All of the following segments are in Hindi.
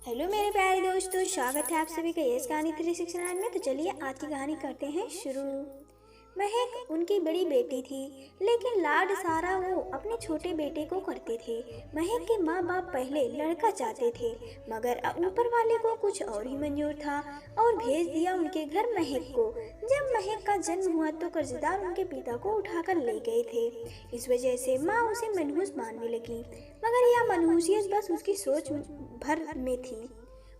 हेलो मेरे प्यारे दोस्तों, स्वागत है आप सभी का यस कहानी 369 में। तो चलिए आज की कहानी करते हैं शुरू। महक उनकी बड़ी बेटी थी, लेकिन लाड सारा वो अपने छोटे बेटे को करते थे। महक के माँ बाप पहले लड़का चाहते थे, मगर ऊपर वाले को कुछ और ही मंजूर था और भेज दिया उनके घर महक को। जब महक का जन्म हुआ तो कर्जदार उनके पिता को उठाकर ले गए थे। इस वजह से माँ उसे मनहूस मानने लगी, मगर यह मनहूसियत बस उसकी सोच भर में थी।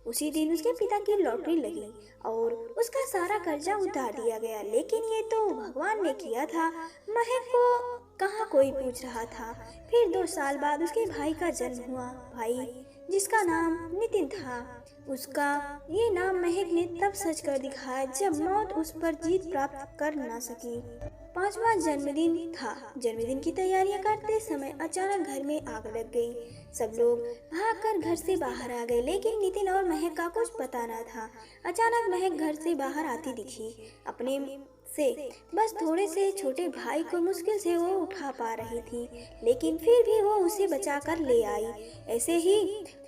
उसी दिन उसके पिता की लॉटरी लगी और उसका सारा कर्जा उतार दिया गया, लेकिन ये तो भगवान ने किया था, महक को कहाँ कोई पूछ रहा था। फिर 2 साल बाद उसके भाई का जन्म हुआ। भाई जिसका नाम नितिन था। उसका ये नाम महक ने तब सच कर दिखाया जब मौत उस पर जीत प्राप्त कर न सकी। 5वां जन्मदिन था। जन्मदिन की तैयारियां करते समय अचानक घर में आग लग गई। सब लोग भागकर घर से बाहर आ गए, लेकिन नितिन और महक का कुछ पता न था। अचानक महक घर से बाहर आती दिखी। अपने से बस थोड़े से छोटे भाई को मुश्किल से वो उठा पा रही थी, लेकिन फिर भी वो उसे बचाकर ले आई। ऐसे ही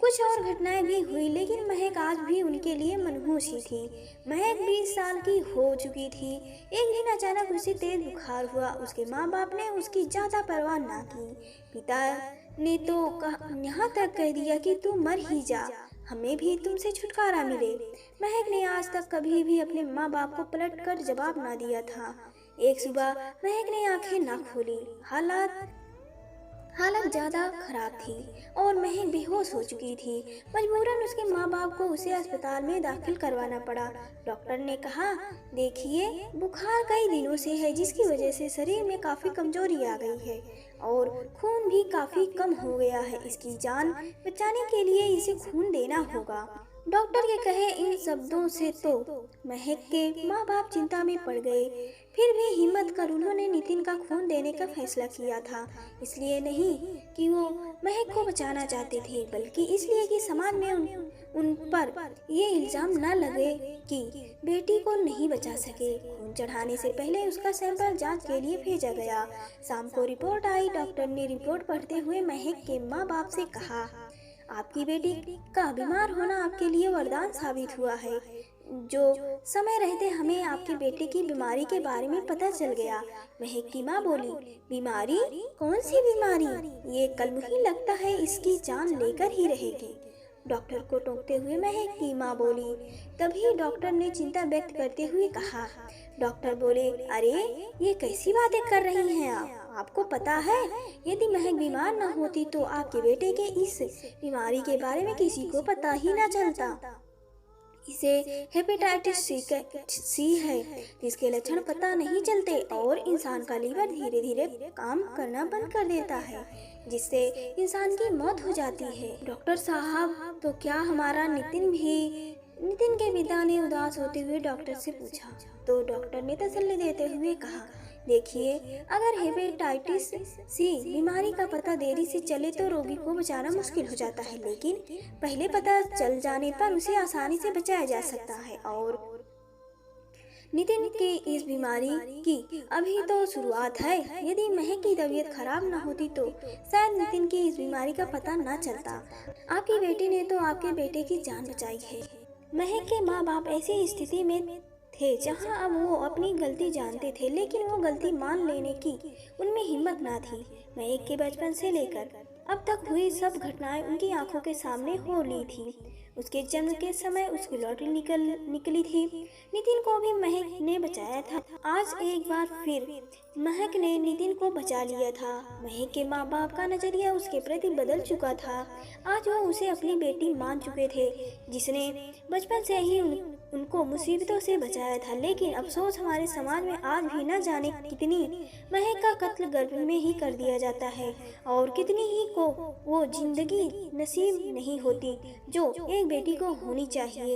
कुछ और घटनाएं भी हुई, लेकिन महक आज भी उनके लिए मनहूस ही थी। महक 20 साल की हो चुकी थी। एक दिन अचानक उसे तेज बुखार हुआ। उसके माँ बाप ने उसकी ज्यादा परवाह ना की। पिता ने तो यहाँ तक कह दिया कि तू मर ही जा, हमें भी तुमसे छुटकारा मिले। महक ने आज तक कभी भी अपने माँ बाप को पलट कर जवाब ना दिया था। एक सुबह महक ने आंखें ना खोली। हालत ज्यादा खराब थी और महक बेहोश हो चुकी थी। मजबूरन उसके माँ बाप को उसे अस्पताल में दाखिल करवाना पड़ा। डॉक्टर ने कहा, देखिए बुखार कई दिनों से है, जिसकी वजह से शरीर में काफी कमजोरी आ गई है और खून भी काफी कम हो गया है। इसकी जान बचाने के लिए इसे खून देना होगा। डॉक्टर के कहे इन शब्दों से तो महक के माँ बाप चिंता में पड़ गए। फिर भी हिम्मत कर उन्होंने नितिन का खून देने का फैसला किया था। इसलिए नहीं कि वो महक को बचाना चाहते थे, बल्कि इसलिए कि समाज में उन पर ये इल्जाम न लगे कि बेटी को नहीं बचा सके। खून चढ़ाने से पहले उसका सैंपल जांच के लिए भेजा गया। शाम को रिपोर्ट आई। डॉक्टर ने रिपोर्ट पढ़ते हुए महक के माँ बाप से कहा, आपकी बेटी का बीमार होना आपके लिए वरदान साबित हुआ है। जो समय रहते हमें आपके बेटे की बीमारी के बारे में पता चल गया। महक की माँ बोली, बीमारी? कौन सी बीमारी? ये कल ही लगता है इसकी जान लेकर ही रहेगी। डॉक्टर को टोकते हुए महक की माँ बोली। तभी डॉक्टर ने चिंता व्यक्त करते हुए कहा, डॉक्टर बोले, अरे ये कैसी बातें कर रही हैं आप? आपको पता है यदि महक बीमार न होती तो आपके बेटे के इस बीमारी के बारे में किसी को पता ही न चलता। इसे हेपेटाइटिस सी है, जिसके लक्षण पता नहीं चलते और इंसान का लीवर धीरे धीरे काम करना बंद कर देता है, जिससे इंसान की मौत हो जाती है। डॉक्टर साहब, तो क्या हमारा नितिन भी? नितिन के पिता ने उदास होते हुए डॉक्टर से पूछा, तो डॉक्टर ने तसल्ली देते हुए कहा, देखिए अगर हेपेटाइटिस सी बीमारी का पता देरी से चले तो रोगी को बचाना मुश्किल हो जाता है, लेकिन पहले पता चल जाने पर उसे आसानी से बचाया जा सकता है। और नितिन की इस बीमारी की अभी तो शुरुआत है। यदि महक की तबीयत खराब न होती तो शायद नितिन की इस बीमारी का पता न चलता। आपकी बेटी ने तो आपके बेटे की जान बचाई है। महक के माँ बाप ऐसी स्थिति में थे जहां अब वो अपनी गलती जानते थे, लेकिन वो गलती मान लेने की उनमें हिम्मत ना थी। महक के बचपन से लेकर अब तक हुई सब घटनाएं उनकी आंखों के सामने हो ली थी। उसके जन्म के समय उसकी लॉटरी निकली थी। नितिन को भी महक ने बचाया था। आज एक बार फिर महक ने नितिन को बचा लिया था। महक के माँ बाप का नजरिया उसके प्रति बदल चुका था। आज वो उसे अपनी बेटी मान चुके थे, जिसने बचपन से ही उनको मुसीबतों से बचाया था। लेकिन अफसोस, हमारे समाज में आज भी न जाने कितनी महक का कत्ल गर्भ में ही कर दिया जाता है और कितनी ही को वो जिंदगी नसीब नहीं होती जो एक बेटी को होनी चाहिए।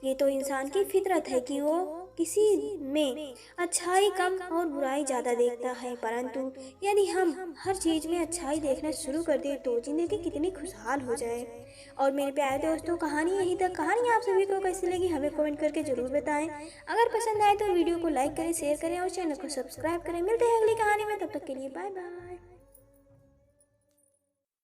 ये तो इंसान की फितरत है कि वो किसी में अच्छाई कम और बुराई ज्यादा देखता है, परंतु यदि हम हर चीज में अच्छाई देखना शुरू कर दें तो जिंदगी कितनी खुशहाल हो जाए। और मेरे प्यारे दोस्तों, कहानी यहीं तक। कहानी आप सभी को कैसी लगी हमें कमेंट करके जरूर बताएं। अगर पसंद आए तो वीडियो को लाइक करें, शेयर करें और चैनल को सब्सक्राइब करें। मिलते हैं अगली कहानी में, तब तक के लिए बाय बाय।